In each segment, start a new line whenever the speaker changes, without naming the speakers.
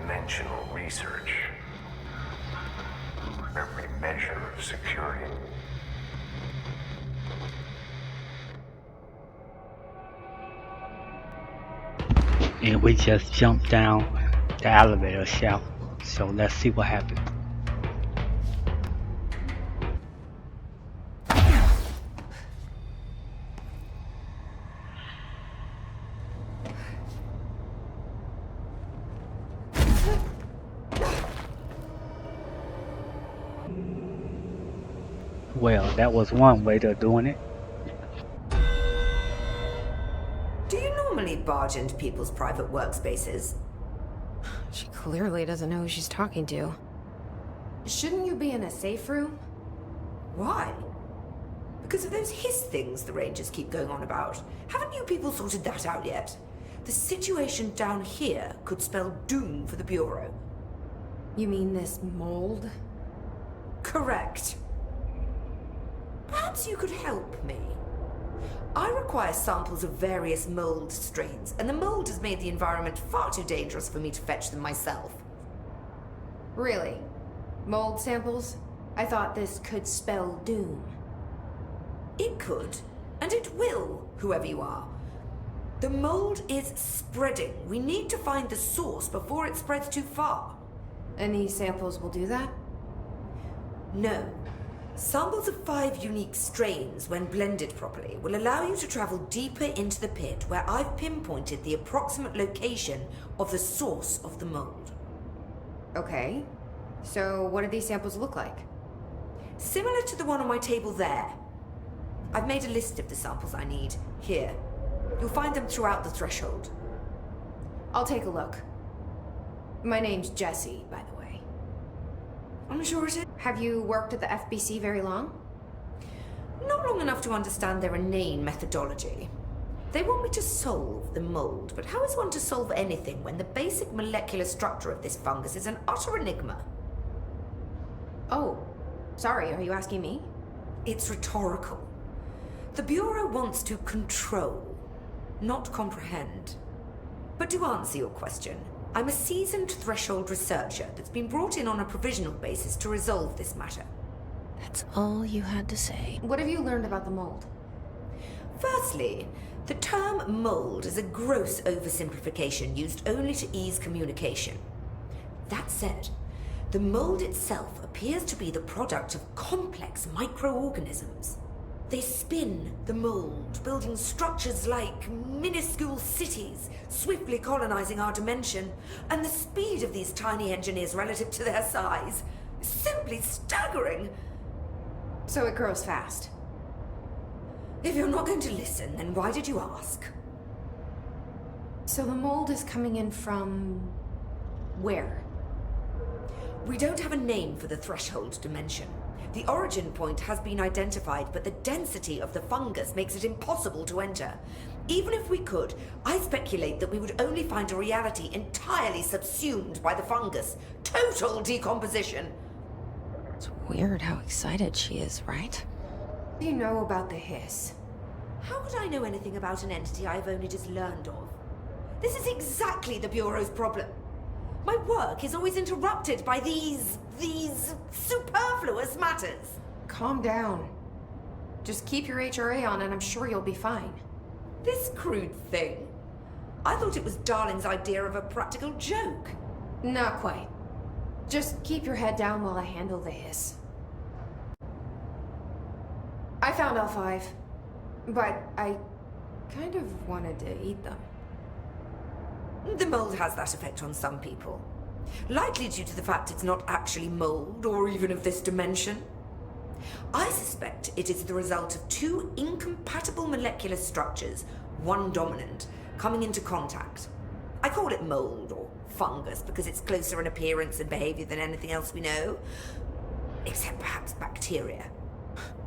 dimensional research. Every measure of security.
And we just jumped down the elevator shaft. So let's see what happens. Well, that was one way of doing it.
Do you normally barge into people's private workspaces?
She clearly doesn't know who she's talking to. Shouldn't you be in a safe room?
Why? Because of those hiss things the Rangers keep going on about. Haven't you people sorted that out yet? The situation down here could spell doom for the Bureau.
You mean this mold?
Correct. Perhaps you could help me. I require samples of various mold strains, and the mold has made the environment far too dangerous for me to fetch them myself.
Really? Mold samples? I thought this could spell doom.
It could, and it will, whoever you are. The mold is spreading. We need to find the source before it spreads too far.
And these samples will do that?
No. Samples of 5 unique strains, when blended properly, will allow you to travel deeper into the pit where I've pinpointed the approximate location of the source of the mold.
Okay. So what do these samples look like?
Similar to the one on my table there. I've made a list of the samples I need. Here. You'll find them throughout the threshold.
I'll take a look. My name's Jessie, by the way.
I'm sure it is.
Have you worked at the FBC very long?
Not long enough to understand their inane methodology. They want me to solve the mold, but how is one to solve anything when the basic molecular structure of this fungus is an utter enigma?
Oh, sorry, are you asking me?
It's rhetorical. The Bureau wants to control, not comprehend. But to answer your question, I'm a seasoned threshold researcher that's been brought in on a provisional basis to resolve this matter.
That's all you had to say.
What have you learned about the mold?
Firstly, the term mold is a gross oversimplification used only to ease communication. That said, the mold itself appears to be the product of complex microorganisms. They spin the mold, building structures like minuscule cities, swiftly colonizing our dimension. And the speed of these tiny engineers relative to their size is simply staggering.
So it grows fast.
If you're not going to listen, then why did you ask?
So the mold is coming in from... where?
We don't have a name for the threshold dimension. The origin point has been identified, but the density of the fungus makes it impossible to enter. Even if we could, I speculate that we would only find a reality entirely subsumed by the fungus. Total decomposition.
It's weird how excited she is, right?
Do you know about the hiss?
How could I know anything about an entity I've only just learned of? This is exactly the Bureau's problem. My work is always interrupted by these superfluous matters.
Calm down. Just keep your HRA on and I'm sure you'll be fine.
This crude thing. I thought it was Darling's idea of a practical joke.
Not quite. Just keep your head down while I handle the hiss. I found all 5, but I kind of wanted to eat them.
The mold has that effect on some people. Likely due to the fact it's not actually mold or even of this dimension. I suspect it is the result of 2 incompatible molecular structures, one dominant, coming into contact. I call it mold or fungus because it's closer in appearance and behavior than anything else we know. Except perhaps bacteria.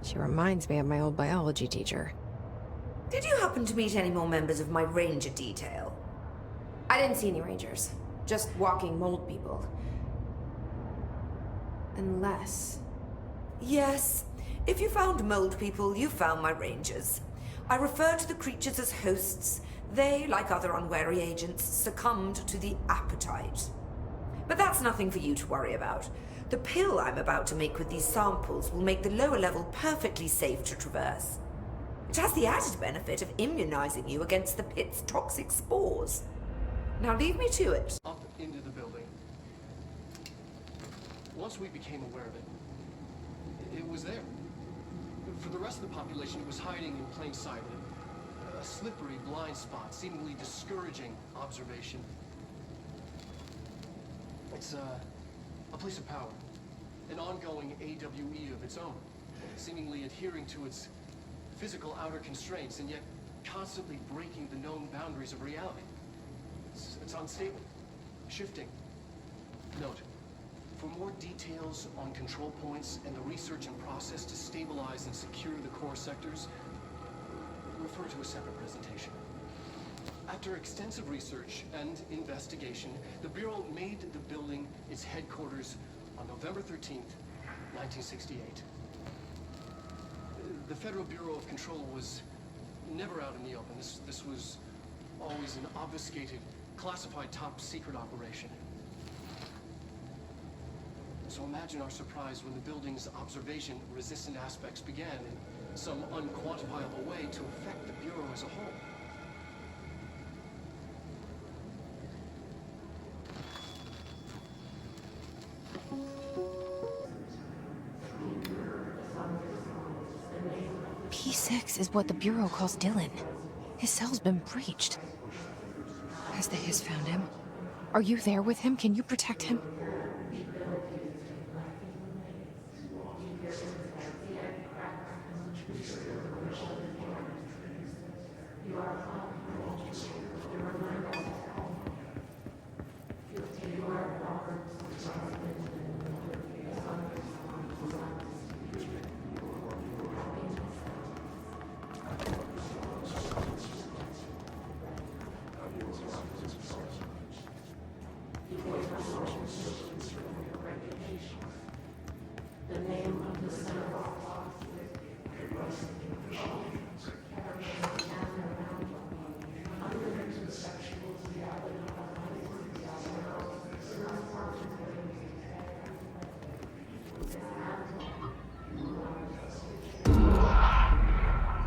She reminds me of my old biology teacher.
Did you happen to meet any more members of my ranger detail?
I didn't see any rangers. Just walking mold people. Unless...
Yes. If you found mold people, you found my rangers. I refer to the creatures as hosts. They, like other unwary agents, succumbed to the appetite. But that's nothing for you to worry about. The pill I'm about to make with these samples will make the lower level perfectly safe to traverse. It has the added benefit of immunizing you against the pit's toxic spores. Now leave me to it.
Up into the building. Once we became aware of it, it was there. For the rest of the population, it was hiding in plain sight. A slippery blind spot, seemingly discouraging observation. It's a place of power. An ongoing AWE of its own, seemingly adhering to its physical outer constraints and yet constantly breaking the known boundaries of reality. It's unstable, shifting. Note, for more details on control points and the research and process to stabilize and secure the core sectors, refer to a separate presentation. After extensive research and investigation, the Bureau made the building its headquarters on November 13th, 1968. The Federal Bureau of Control was never out in the open. This was always an obfuscated, classified top-secret operation. So imagine our surprise when the building's observation-resistant aspects began in some unquantifiable way to affect the Bureau as a whole.
P6 is what the Bureau calls Dylan. His cell's been breached. Has the Hiss found him? Are you there with him? Can you protect him?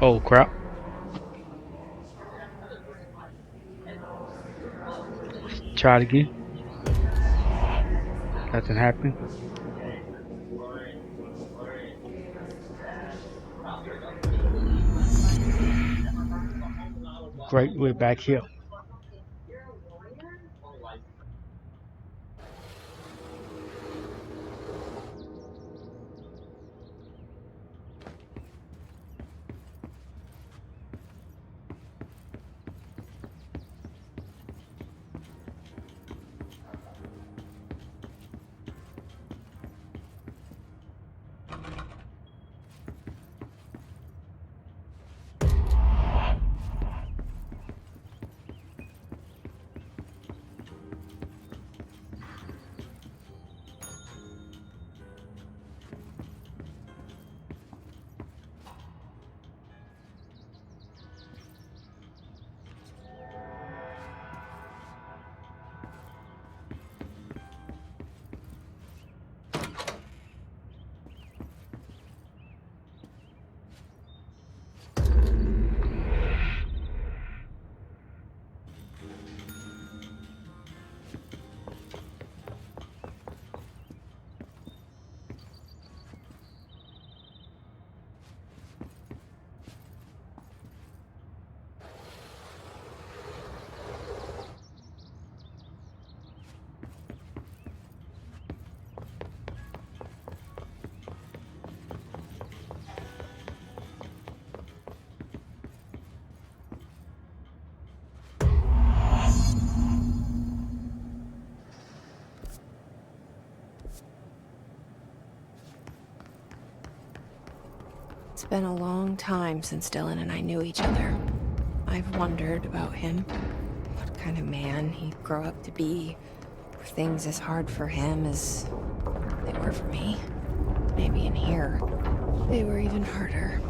Oh crap. Try it again. Nothing happened. Great, we're back here. It's been a long time since Dylan and I knew each other. I've wondered about him. What kind of man he'd grow up to be. Were things as hard for him as they were for me? Maybe in here, they were even harder.